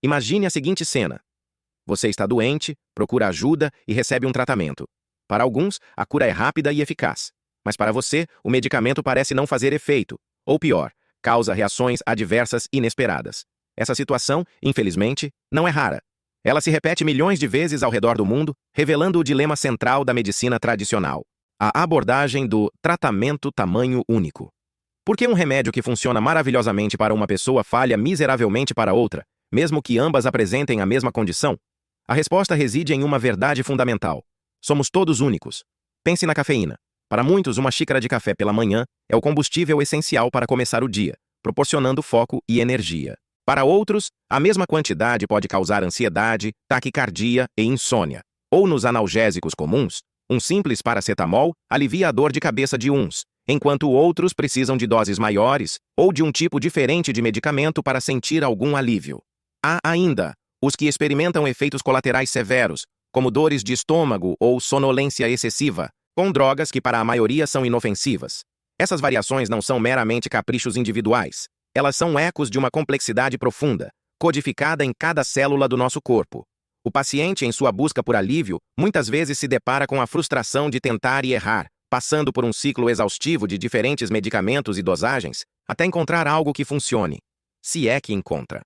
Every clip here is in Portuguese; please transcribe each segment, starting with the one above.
Imagine a seguinte cena. Você está doente, procura ajuda e recebe um tratamento. Para alguns, a cura é rápida e eficaz. Mas para você, o medicamento parece não fazer efeito. Ou pior, causa reações adversas inesperadas. Essa situação, infelizmente, não é rara. Ela se repete milhões de vezes ao redor do mundo, revelando o dilema central da medicina tradicional. A abordagem do tratamento tamanho único. Por que um remédio que funciona maravilhosamente para uma pessoa falha miseravelmente para outra, mesmo que ambas apresentem a mesma condição? A resposta reside em uma verdade fundamental. Somos todos únicos. Pense na cafeína. Para muitos, uma xícara de café pela manhã é o combustível essencial para começar o dia, proporcionando foco e energia. Para outros, a mesma quantidade pode causar ansiedade, taquicardia e insônia. Ou nos analgésicos comuns, um simples paracetamol alivia a dor de cabeça de uns, enquanto outros precisam de doses maiores ou de um tipo diferente de medicamento para sentir algum alívio. Há ainda os que experimentam efeitos colaterais severos, como dores de estômago ou sonolência excessiva, com drogas que para a maioria são inofensivas. Essas variações não são meramente caprichos individuais. Elas são ecos de uma complexidade profunda, codificada em cada célula do nosso corpo. O paciente, em sua busca por alívio, muitas vezes se depara com a frustração de tentar e errar, passando por um ciclo exaustivo de diferentes medicamentos e dosagens, até encontrar algo que funcione. Se é que encontra.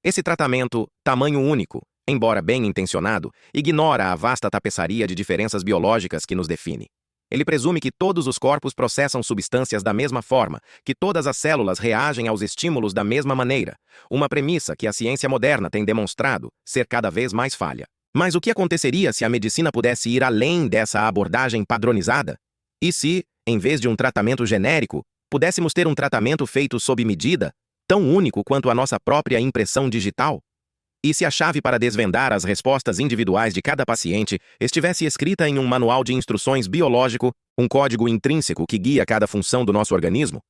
Esse tratamento, tamanho único, embora bem intencionado, ignora a vasta tapeçaria de diferenças biológicas que nos define. Ele presume que todos os corpos processam substâncias da mesma forma, que todas as células reagem aos estímulos da mesma maneira, uma premissa que a ciência moderna tem demonstrado ser cada vez mais falha. Mas o que aconteceria se a medicina pudesse ir além dessa abordagem padronizada? E se, em vez de um tratamento genérico, pudéssemos ter um tratamento feito sob medida, tão único quanto a nossa própria impressão digital? E se a chave para desvendar as respostas individuais de cada paciente estivesse escrita em um manual de instruções biológico, um código intrínseco que guia cada função do nosso organismo?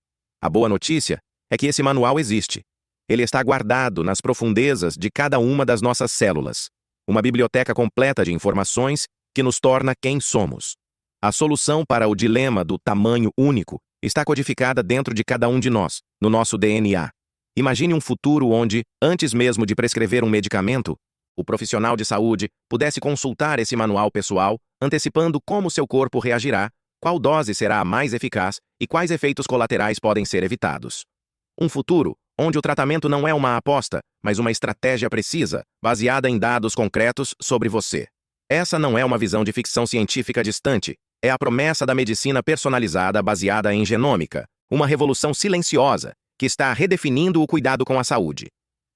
A boa notícia é que esse manual existe. Ele está guardado nas profundezas de cada uma das nossas células. Uma biblioteca completa de informações que nos torna quem somos. A solução para o dilema do tamanho único está codificada dentro de cada um de nós, no nosso DNA. Imagine um futuro onde, antes mesmo de prescrever um medicamento, o profissional de saúde pudesse consultar esse manual pessoal, antecipando como seu corpo reagirá, qual dose será a mais eficaz e quais efeitos colaterais podem ser evitados. Um futuro onde o tratamento não é uma aposta, mas uma estratégia precisa, baseada em dados concretos sobre você. Essa não é uma visão de ficção científica distante, é a promessa da medicina personalizada baseada em genômica, uma revolução silenciosa que está redefinindo o cuidado com a saúde.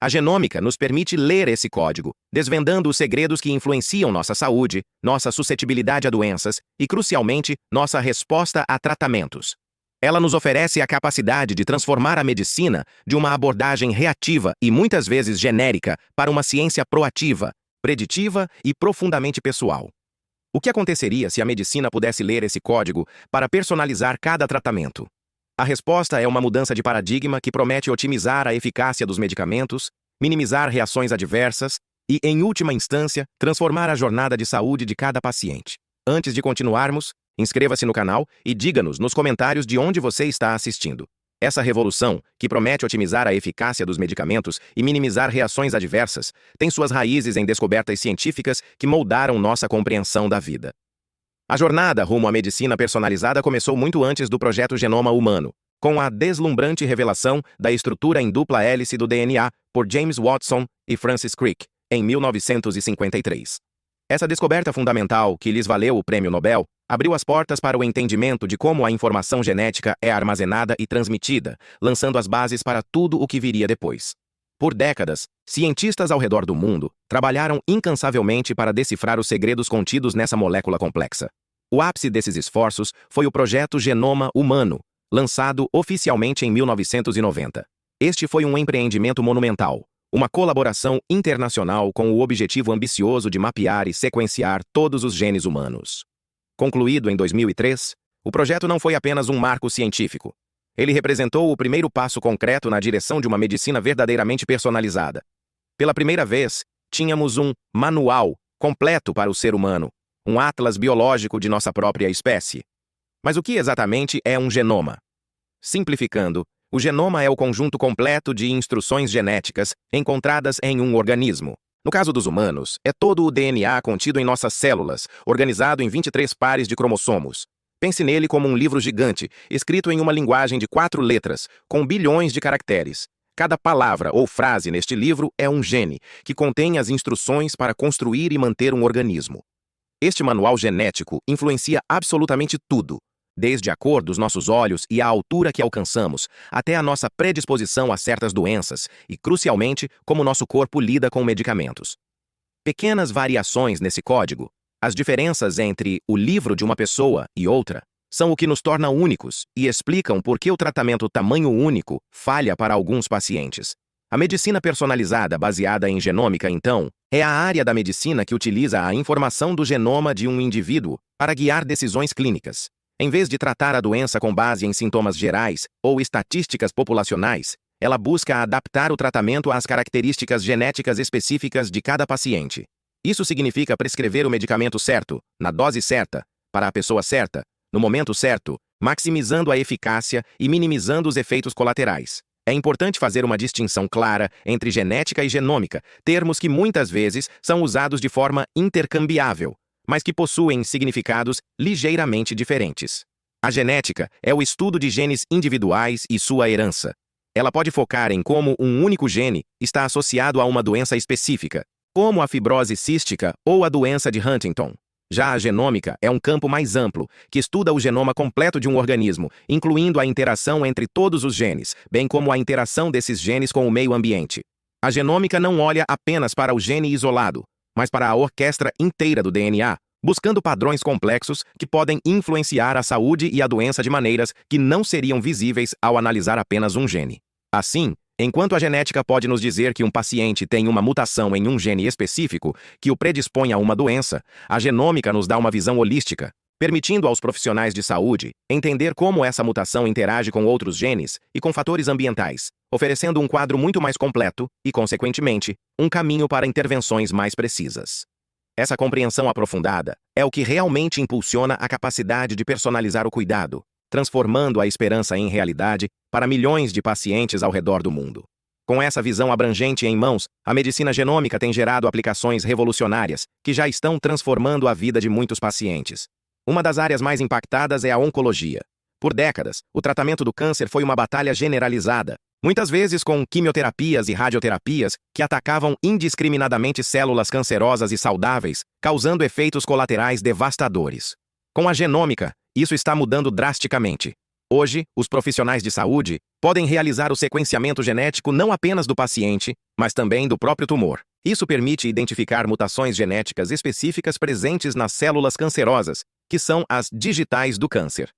A genômica nos permite ler esse código, desvendando os segredos que influenciam nossa saúde, nossa suscetibilidade a doenças e, crucialmente, nossa resposta a tratamentos. Ela nos oferece a capacidade de transformar a medicina de uma abordagem reativa e muitas vezes genérica para uma ciência proativa, preditiva e profundamente pessoal. O que aconteceria se a medicina pudesse ler esse código para personalizar cada tratamento? A resposta é uma mudança de paradigma que promete otimizar a eficácia dos medicamentos, minimizar reações adversas e, em última instância, transformar a jornada de saúde de cada paciente. Antes de continuarmos, inscreva-se no canal e diga-nos nos comentários de onde você está assistindo. Essa revolução, que promete otimizar a eficácia dos medicamentos e minimizar reações adversas, tem suas raízes em descobertas científicas que moldaram nossa compreensão da vida. A jornada rumo à medicina personalizada começou muito antes do projeto Genoma Humano, com a deslumbrante revelação da estrutura em dupla hélice do DNA por James Watson e Francis Crick, em 1953. Essa descoberta fundamental, que lhes valeu o Prêmio Nobel, abriu as portas para o entendimento de como a informação genética é armazenada e transmitida, lançando as bases para tudo o que viria depois. Por décadas, cientistas ao redor do mundo trabalharam incansavelmente para decifrar os segredos contidos nessa molécula complexa. O ápice desses esforços foi o projeto Genoma Humano, lançado oficialmente em 1990. Este foi um empreendimento monumental, uma colaboração internacional com o objetivo ambicioso de mapear e sequenciar todos os genes humanos. Concluído em 2003, o projeto não foi apenas um marco científico. Ele representou o primeiro passo concreto na direção de uma medicina verdadeiramente personalizada. Pela primeira vez, tínhamos um manual completo para o ser humano, um atlas biológico de nossa própria espécie. Mas o que exatamente é um genoma? Simplificando, O genoma é o conjunto completo de instruções genéticas encontradas em um organismo. No caso dos humanos, é todo o DNA contido em nossas células, organizado em 23 pares de cromossomos. Pense nele como um livro gigante, escrito em uma linguagem de 4 letras, com bilhões de caracteres. Cada palavra ou frase neste livro é um gene, que contém as instruções para construir e manter um organismo. Este manual genético influencia absolutamente tudo, desde a cor dos nossos olhos e a altura que alcançamos, até a nossa predisposição a certas doenças e, crucialmente, como nosso corpo lida com medicamentos. Pequenas variações nesse código, as diferenças entre o livro de uma pessoa e outra, são o que nos torna únicos e explicam por que o tratamento tamanho único falha para alguns pacientes. A medicina personalizada baseada em genômica, então, é a área da medicina que utiliza a informação do genoma de um indivíduo para guiar decisões clínicas. Em vez de tratar a doença com base em sintomas gerais ou estatísticas populacionais, ela busca adaptar o tratamento às características genéticas específicas de cada paciente. Isso significa prescrever o medicamento certo, na dose certa, para a pessoa certa, no momento certo, maximizando a eficácia e minimizando os efeitos colaterais. É importante fazer uma distinção clara entre genética e genômica, termos que muitas vezes são usados de forma intercambiável, mas que possuem significados ligeiramente diferentes. A genética é o estudo de genes individuais e sua herança. Ela pode focar em como um único gene está associado a uma doença específica, como a fibrose cística ou a doença de Huntington. Já a genômica é um campo mais amplo, que estuda o genoma completo de um organismo, incluindo a interação entre todos os genes, bem como a interação desses genes com o meio ambiente. A genômica não olha apenas para o gene isolado, mas para a orquestra inteira do DNA, buscando padrões complexos que podem influenciar a saúde e a doença de maneiras que não seriam visíveis ao analisar apenas um gene. Assim, enquanto a genética pode nos dizer que um paciente tem uma mutação em um gene específico que o predispõe a uma doença, a genômica nos dá uma visão holística, permitindo aos profissionais de saúde entender como essa mutação interage com outros genes e com fatores ambientais, oferecendo um quadro muito mais completo e, consequentemente, um caminho para intervenções mais precisas. Essa compreensão aprofundada é o que realmente impulsiona a capacidade de personalizar o cuidado, transformando a esperança em realidade para milhões de pacientes ao redor do mundo. Com essa visão abrangente em mãos, a medicina genômica tem gerado aplicações revolucionárias que já estão transformando a vida de muitos pacientes. Uma das áreas mais impactadas é a oncologia. Por décadas, o tratamento do câncer foi uma batalha generalizada, muitas vezes com quimioterapias e radioterapias que atacavam indiscriminadamente células cancerosas e saudáveis, causando efeitos colaterais devastadores. Com a genômica, isso está mudando drasticamente. Hoje, os profissionais de saúde podem realizar o sequenciamento genético não apenas do paciente, mas também do próprio tumor. Isso permite identificar mutações genéticas específicas presentes nas células cancerosas, que são as digitais do câncer.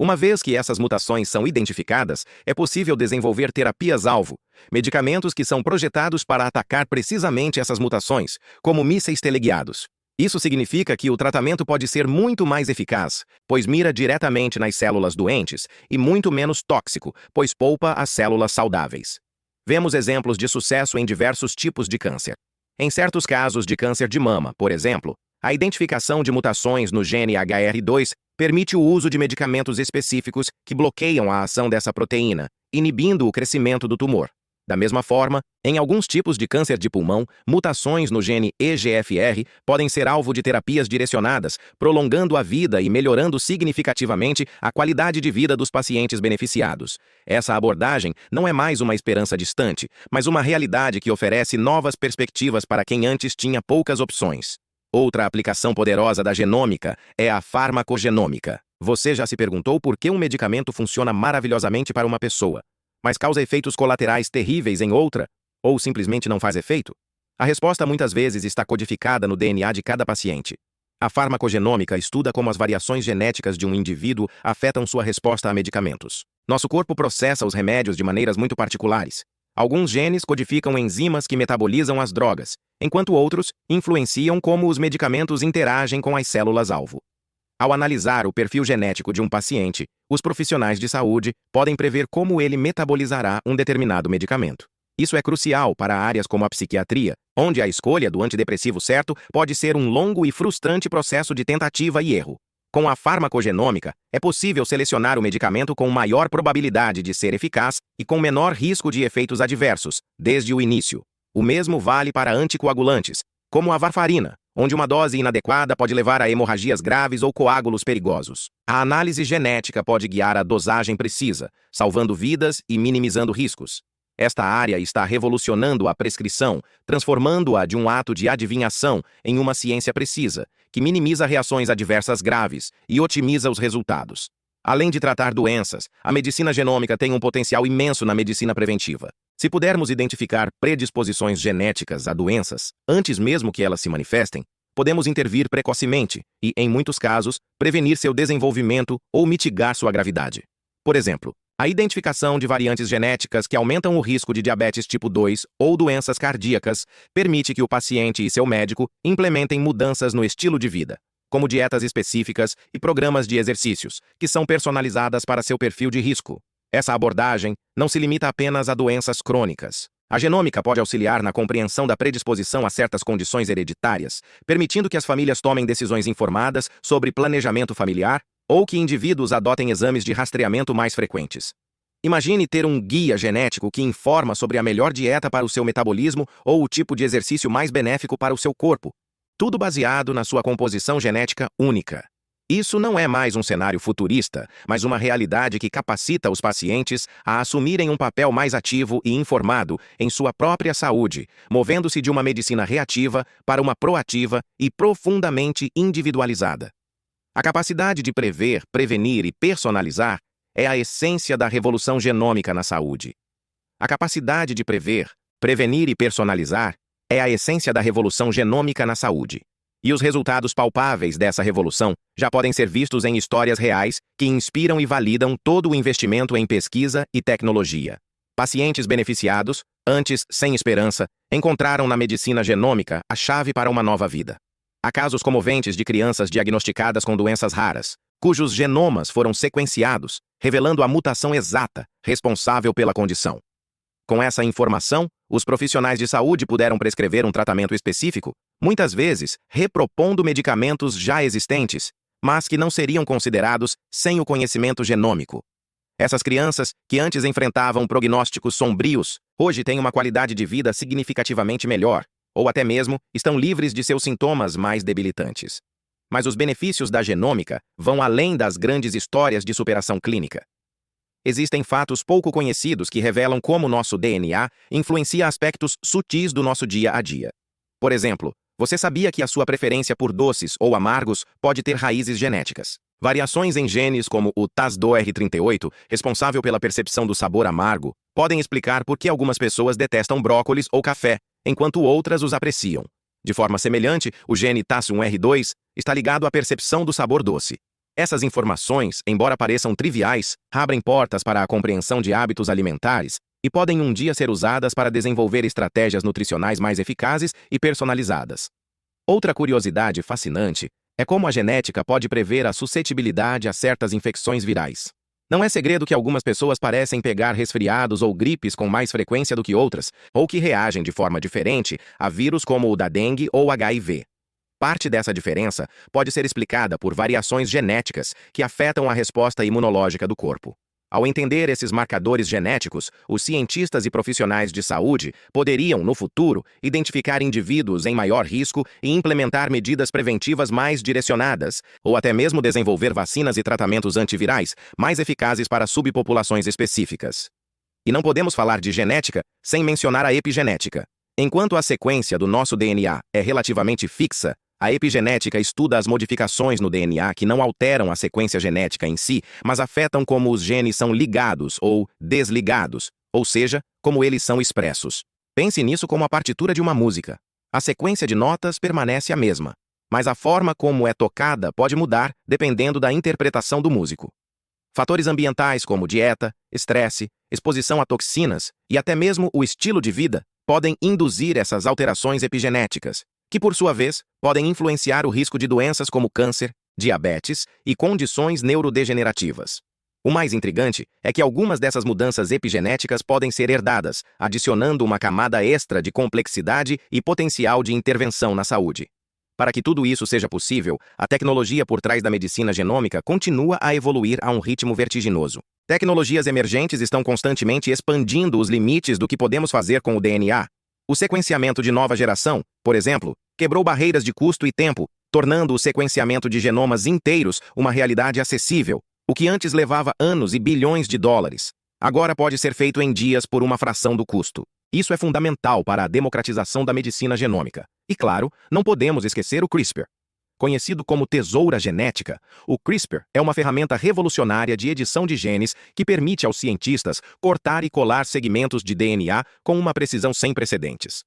Uma vez que essas mutações são identificadas, é possível desenvolver terapias-alvo, medicamentos que são projetados para atacar precisamente essas mutações, como mísseis teleguiados. Isso significa que o tratamento pode ser muito mais eficaz, pois mira diretamente nas células doentes, e muito menos tóxico, pois poupa as células saudáveis. Vemos exemplos de sucesso em diversos tipos de câncer. Em certos casos de câncer de mama, por exemplo, a identificação de mutações no gene HR2 permite o uso de medicamentos específicos que bloqueiam a ação dessa proteína, inibindo o crescimento do tumor. Da mesma forma, em alguns tipos de câncer de pulmão, mutações no gene EGFR podem ser alvo de terapias direcionadas, prolongando a vida e melhorando significativamente a qualidade de vida dos pacientes beneficiados. Essa abordagem não é mais uma esperança distante, mas uma realidade que oferece novas perspectivas para quem antes tinha poucas opções. Outra aplicação poderosa da genômica é a farmacogenômica. Você já se perguntou por que um medicamento funciona maravilhosamente para uma pessoa, mas causa efeitos colaterais terríveis em outra, ou simplesmente não faz efeito? A resposta muitas vezes está codificada no DNA de cada paciente. A farmacogenômica estuda como as variações genéticas de um indivíduo afetam sua resposta a medicamentos. Nosso corpo processa os remédios de maneiras muito particulares. Alguns genes codificam enzimas que metabolizam as drogas, enquanto outros influenciam como os medicamentos interagem com as células-alvo. Ao analisar o perfil genético de um paciente, os profissionais de saúde podem prever como ele metabolizará um determinado medicamento. Isso é crucial para áreas como a psiquiatria, onde a escolha do antidepressivo certo pode ser um longo e frustrante processo de tentativa e erro. Com a farmacogenômica, é possível selecionar o medicamento com maior probabilidade de ser eficaz e com menor risco de efeitos adversos, desde o início. O mesmo vale para anticoagulantes, como a varfarina, onde uma dose inadequada pode levar a hemorragias graves ou coágulos perigosos. A análise genética pode guiar a dosagem precisa, salvando vidas e minimizando riscos. Esta área está revolucionando a prescrição, transformando-a de um ato de adivinhação em uma ciência precisa, que minimiza reações adversas graves e otimiza os resultados. Além de tratar doenças, a medicina genômica tem um potencial imenso na medicina preventiva. Se pudermos identificar predisposições genéticas a doenças, antes mesmo que elas se manifestem, podemos intervir precocemente e, em muitos casos, prevenir seu desenvolvimento ou mitigar sua gravidade. Por exemplo, a identificação de variantes genéticas que aumentam o risco de diabetes tipo 2 ou doenças cardíacas permite que o paciente e seu médico implementem mudanças no estilo de vida, como dietas específicas e programas de exercícios, que são personalizadas para seu perfil de risco. Essa abordagem não se limita apenas a doenças crônicas. A genômica pode auxiliar na compreensão da predisposição a certas condições hereditárias, permitindo que as famílias tomem decisões informadas sobre planejamento familiar ou que indivíduos adotem exames de rastreamento mais frequentes. Imagine ter um guia genético que informa sobre a melhor dieta para o seu metabolismo ou o tipo de exercício mais benéfico para o seu corpo, tudo baseado na sua composição genética única. Isso não é mais um cenário futurista, mas uma realidade que capacita os pacientes a assumirem um papel mais ativo e informado em sua própria saúde, movendo-se de uma medicina reativa para uma proativa e profundamente individualizada. A capacidade de prever, prevenir e personalizar é a essência da revolução genômica na saúde. A capacidade de prever, prevenir e personalizar é a essência da revolução genômica na saúde. E os resultados palpáveis dessa revolução já podem ser vistos em histórias reais que inspiram e validam todo o investimento em pesquisa e tecnologia. Pacientes beneficiados, antes sem esperança, encontraram na medicina genômica a chave para uma nova vida. Há casos comoventes de crianças diagnosticadas com doenças raras, cujos genomas foram sequenciados, revelando a mutação exata responsável pela condição. Com essa informação, os profissionais de saúde puderam prescrever um tratamento específico, muitas vezes repropondo medicamentos já existentes, mas que não seriam considerados sem o conhecimento genômico. Essas crianças, que antes enfrentavam prognósticos sombrios, hoje têm uma qualidade de vida significativamente melhor, ou até mesmo estão livres de seus sintomas mais debilitantes. Mas os benefícios da genômica vão além das grandes histórias de superação clínica. Existem fatos pouco conhecidos que revelam como nosso DNA influencia aspectos sutis do nosso dia a dia. Por exemplo, você sabia que a sua preferência por doces ou amargos pode ter raízes genéticas? Variações em genes como o TAS2R38, responsável pela percepção do sabor amargo, podem explicar por que algumas pessoas detestam brócolis ou café, enquanto outras os apreciam. De forma semelhante, o gene TAS1R2 está ligado à percepção do sabor doce. Essas informações, embora pareçam triviais, abrem portas para a compreensão de hábitos alimentares e podem um dia ser usadas para desenvolver estratégias nutricionais mais eficazes e personalizadas. Outra curiosidade fascinante é como a genética pode prever a suscetibilidade a certas infecções virais. Não é segredo que algumas pessoas parecem pegar resfriados ou gripes com mais frequência do que outras, ou que reagem de forma diferente a vírus como o da dengue ou HIV. Parte dessa diferença pode ser explicada por variações genéticas que afetam a resposta imunológica do corpo. Ao entender esses marcadores genéticos, os cientistas e profissionais de saúde poderiam, no futuro, identificar indivíduos em maior risco e implementar medidas preventivas mais direcionadas, ou até mesmo desenvolver vacinas e tratamentos antivirais mais eficazes para subpopulações específicas. E não podemos falar de genética sem mencionar a epigenética. Enquanto a sequência do nosso DNA é relativamente fixa, a epigenética estuda as modificações no DNA que não alteram a sequência genética em si, mas afetam como os genes são ligados ou desligados, ou seja, como eles são expressos. Pense nisso como a partitura de uma música. A sequência de notas permanece a mesma, mas a forma como é tocada pode mudar dependendo da interpretação do músico. Fatores ambientais como dieta, estresse, exposição a toxinas e até mesmo o estilo de vida podem induzir essas alterações epigenéticas, que, por sua vez, podem influenciar o risco de doenças como câncer, diabetes e condições neurodegenerativas. O mais intrigante é que algumas dessas mudanças epigenéticas podem ser herdadas, adicionando uma camada extra de complexidade e potencial de intervenção na saúde. Para que tudo isso seja possível, a tecnologia por trás da medicina genômica continua a evoluir a um ritmo vertiginoso. Tecnologias emergentes estão constantemente expandindo os limites do que podemos fazer com o DNA. O sequenciamento de nova geração, por exemplo, quebrou barreiras de custo e tempo, tornando o sequenciamento de genomas inteiros uma realidade acessível, o que antes levava anos e bilhões de dólares. Agora pode ser feito em dias por uma fração do custo. Isso é fundamental para a democratização da medicina genômica. E claro, não podemos esquecer o CRISPR. Conhecido como tesoura genética, o CRISPR é uma ferramenta revolucionária de edição de genes que permite aos cientistas cortar e colar segmentos de DNA com uma precisão sem precedentes.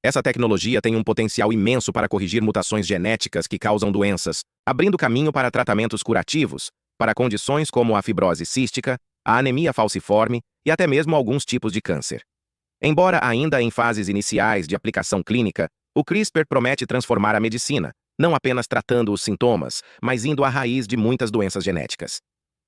Essa tecnologia tem um potencial imenso para corrigir mutações genéticas que causam doenças, abrindo caminho para tratamentos curativos, para condições como a fibrose cística, a anemia falciforme e até mesmo alguns tipos de câncer. Embora ainda em fases iniciais de aplicação clínica, o CRISPR promete transformar a medicina, não apenas tratando os sintomas, mas indo à raiz de muitas doenças genéticas.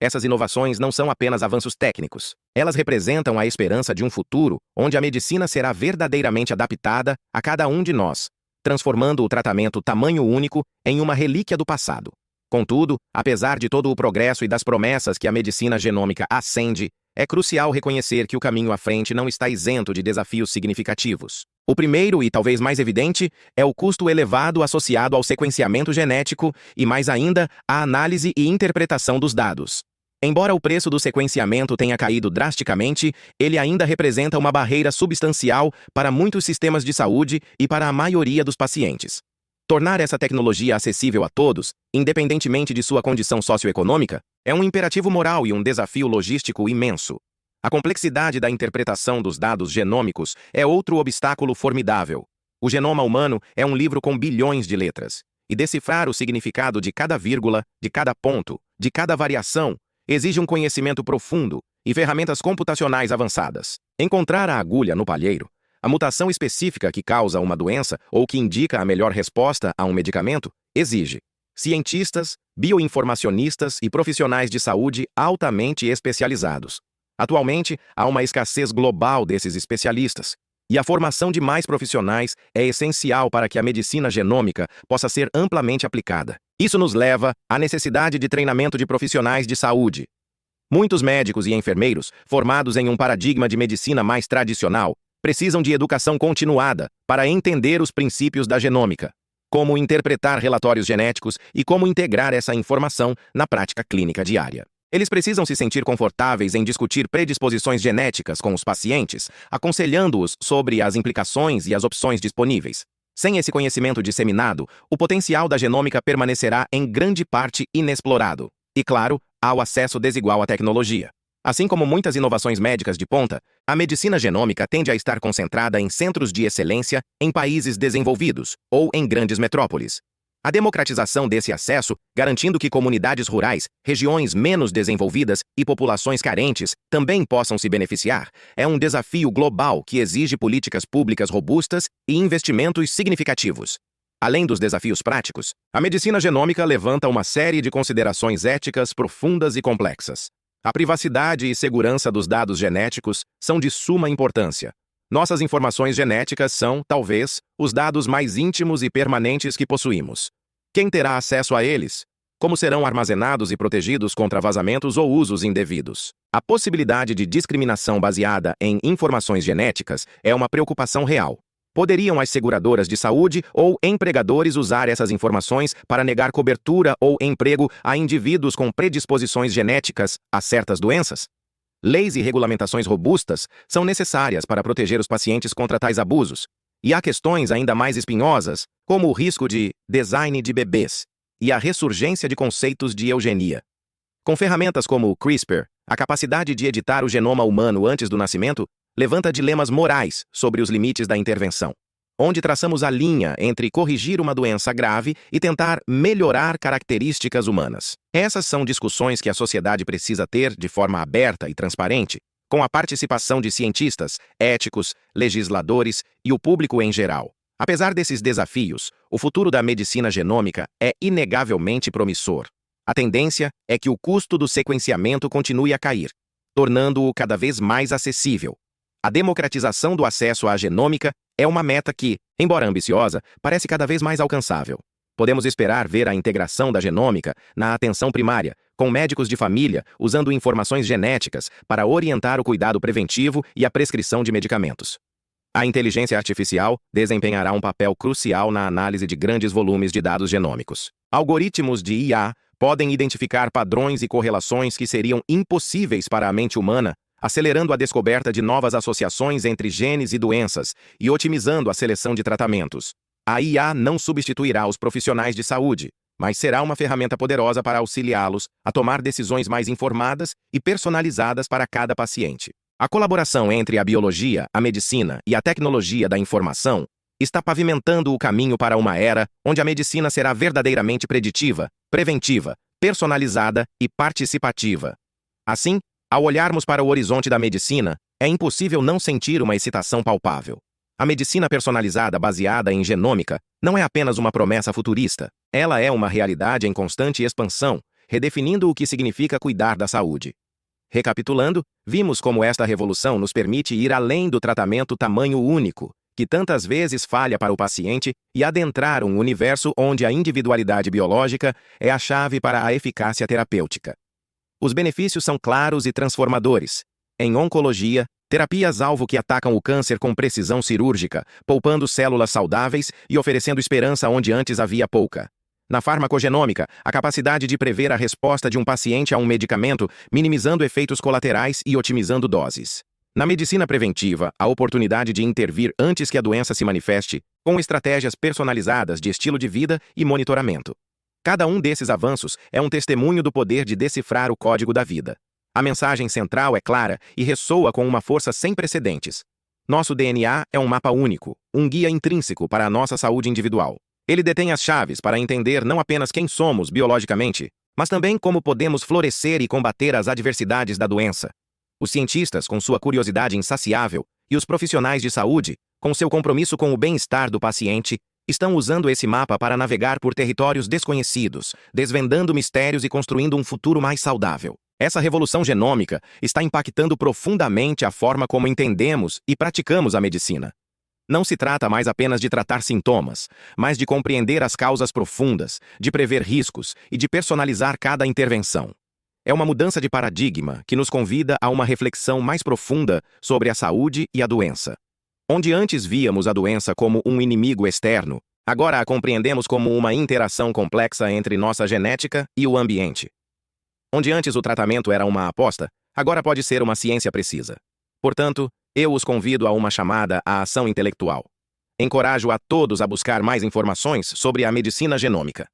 Essas inovações não são apenas avanços técnicos. Elas representam a esperança de um futuro onde a medicina será verdadeiramente adaptada a cada um de nós, transformando o tratamento tamanho único em uma relíquia do passado. Contudo, apesar de todo o progresso e das promessas que a medicina genômica acende, é crucial reconhecer que o caminho à frente não está isento de desafios significativos. O primeiro, e talvez mais evidente, é o custo elevado associado ao sequenciamento genético e, mais ainda, à análise e interpretação dos dados. Embora o preço do sequenciamento tenha caído drasticamente, ele ainda representa uma barreira substancial para muitos sistemas de saúde e para a maioria dos pacientes. Tornar essa tecnologia acessível a todos, independentemente de sua condição socioeconômica, é um imperativo moral e um desafio logístico imenso. A complexidade da interpretação dos dados genômicos é outro obstáculo formidável. O genoma humano é um livro com bilhões de letras, e decifrar o significado de cada vírgula, de cada ponto, de cada variação, exige um conhecimento profundo e ferramentas computacionais avançadas. Encontrar a agulha no palheiro, a mutação específica que causa uma doença ou que indica a melhor resposta a um medicamento, exige cientistas, bioinformacionistas e profissionais de saúde altamente especializados. Atualmente, há uma escassez global desses especialistas, e a formação de mais profissionais é essencial para que a medicina genômica possa ser amplamente aplicada. Isso nos leva à necessidade de treinamento de profissionais de saúde. Muitos médicos e enfermeiros, formados em um paradigma de medicina mais tradicional, precisam de educação continuada para entender os princípios da genômica, como interpretar relatórios genéticos e como integrar essa informação na prática clínica diária. Eles precisam se sentir confortáveis em discutir predisposições genéticas com os pacientes, aconselhando-os sobre as implicações e as opções disponíveis. Sem esse conhecimento disseminado, o potencial da genômica permanecerá em grande parte inexplorado. E, claro, há o acesso desigual à tecnologia. Assim como muitas inovações médicas de ponta, a medicina genômica tende a estar concentrada em centros de excelência em países desenvolvidos ou em grandes metrópoles. A democratização desse acesso, garantindo que comunidades rurais, regiões menos desenvolvidas e populações carentes também possam se beneficiar, é um desafio global que exige políticas públicas robustas e investimentos significativos. Além dos desafios práticos, a medicina genômica levanta uma série de considerações éticas profundas e complexas. A privacidade e segurança dos dados genéticos são de suma importância. Nossas informações genéticas são, talvez, os dados mais íntimos e permanentes que possuímos. Quem terá acesso a eles? Como serão armazenados e protegidos contra vazamentos ou usos indevidos? A possibilidade de discriminação baseada em informações genéticas é uma preocupação real. Poderiam as seguradoras de saúde ou empregadores usar essas informações para negar cobertura ou emprego a indivíduos com predisposições genéticas a certas doenças? Leis e regulamentações robustas são necessárias para proteger os pacientes contra tais abusos. E há questões ainda mais espinhosas, como o risco de design de bebês e a ressurgência de conceitos de eugenia. Com ferramentas como o CRISPR, a capacidade de editar o genoma humano antes do nascimento levanta dilemas morais sobre os limites da intervenção, onde traçamos a linha entre corrigir uma doença grave e tentar melhorar características humanas. Essas são discussões que a sociedade precisa ter de forma aberta e transparente, com a participação de cientistas, éticos, legisladores e o público em geral. Apesar desses desafios, o futuro da medicina genômica é inegavelmente promissor. A tendência é que o custo do sequenciamento continue a cair, tornando-o cada vez mais acessível. A democratização do acesso à genômica É uma meta que, embora ambiciosa, parece cada vez mais alcançável. Podemos esperar ver a integração da genômica na atenção primária, com médicos de família usando informações genéticas para orientar o cuidado preventivo e a prescrição de medicamentos. A inteligência artificial desempenhará um papel crucial na análise de grandes volumes de dados genômicos. Algoritmos de IA podem identificar padrões e correlações que seriam impossíveis para a mente humana, acelerando a descoberta de novas associações entre genes e doenças e otimizando a seleção de tratamentos. A IA não substituirá os profissionais de saúde, mas será uma ferramenta poderosa para auxiliá-los a tomar decisões mais informadas e personalizadas para cada paciente. A colaboração entre a biologia, a medicina e a tecnologia da informação está pavimentando o caminho para uma era onde a medicina será verdadeiramente preditiva, preventiva, personalizada e participativa. Assim, ao olharmos para o horizonte da medicina, é impossível não sentir uma excitação palpável. A medicina personalizada baseada em genômica não é apenas uma promessa futurista, ela é uma realidade em constante expansão, redefinindo o que significa cuidar da saúde. Recapitulando, vimos como esta revolução nos permite ir além do tratamento tamanho único, que tantas vezes falha para o paciente, e adentrar um universo onde a individualidade biológica é a chave para a eficácia terapêutica. Os benefícios são claros e transformadores. Em oncologia, terapias-alvo que atacam o câncer com precisão cirúrgica, poupando células saudáveis e oferecendo esperança onde antes havia pouca. Na farmacogenômica, a capacidade de prever a resposta de um paciente a um medicamento, minimizando efeitos colaterais e otimizando doses. Na medicina preventiva, a oportunidade de intervir antes que a doença se manifeste, com estratégias personalizadas de estilo de vida e monitoramento. Cada um desses avanços é um testemunho do poder de decifrar o código da vida. A mensagem central é clara e ressoa com uma força sem precedentes. Nosso DNA é um mapa único, um guia intrínseco para a nossa saúde individual. Ele detém as chaves para entender não apenas quem somos biologicamente, mas também como podemos florescer e combater as adversidades da doença. Os cientistas, com sua curiosidade insaciável, e os profissionais de saúde, com seu compromisso com o bem-estar do paciente, estão usando esse mapa para navegar por territórios desconhecidos, desvendando mistérios e construindo um futuro mais saudável. Essa revolução genômica está impactando profundamente a forma como entendemos e praticamos a medicina. Não se trata mais apenas de tratar sintomas, mas de compreender as causas profundas, de prever riscos e de personalizar cada intervenção. É uma mudança de paradigma que nos convida a uma reflexão mais profunda sobre a saúde e a doença. Onde antes víamos a doença como um inimigo externo, agora a compreendemos como uma interação complexa entre nossa genética e o ambiente. Onde antes o tratamento era uma aposta, agora pode ser uma ciência precisa. Portanto, eu os convido a uma chamada à ação intelectual. Encorajo a todos a buscar mais informações sobre a medicina genômica.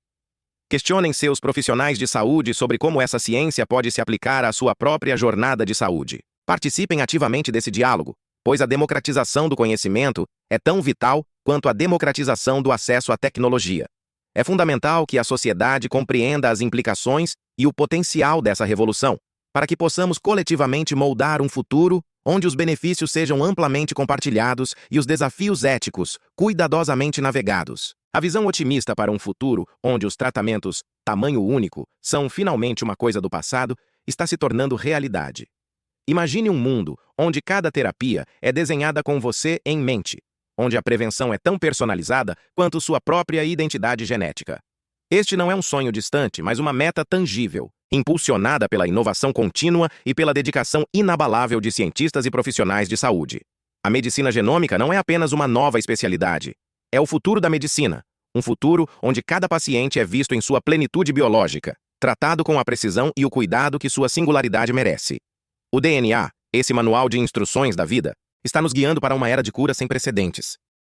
Questionem seus profissionais de saúde sobre como essa ciência pode se aplicar à sua própria jornada de saúde. Participem ativamente desse diálogo, pois a democratização do conhecimento é tão vital quanto a democratização do acesso à tecnologia. É fundamental que a sociedade compreenda as implicações e o potencial dessa revolução, para que possamos coletivamente moldar um futuro onde os benefícios sejam amplamente compartilhados e os desafios éticos cuidadosamente navegados. A visão otimista para um futuro onde os tratamentos tamanho único são finalmente uma coisa do passado está se tornando realidade. Imagine um mundo onde cada terapia é desenhada com você em mente, onde a prevenção é tão personalizada quanto sua própria identidade genética. Este não é um sonho distante, mas uma meta tangível, impulsionada pela inovação contínua e pela dedicação inabalável de cientistas e profissionais de saúde. A medicina genômica não é apenas uma nova especialidade. É o futuro da medicina, um futuro onde cada paciente é visto em sua plenitude biológica, tratado com a precisão e o cuidado que sua singularidade merece. O DNA, esse manual de instruções da vida, está nos guiando para uma era de cura sem precedentes.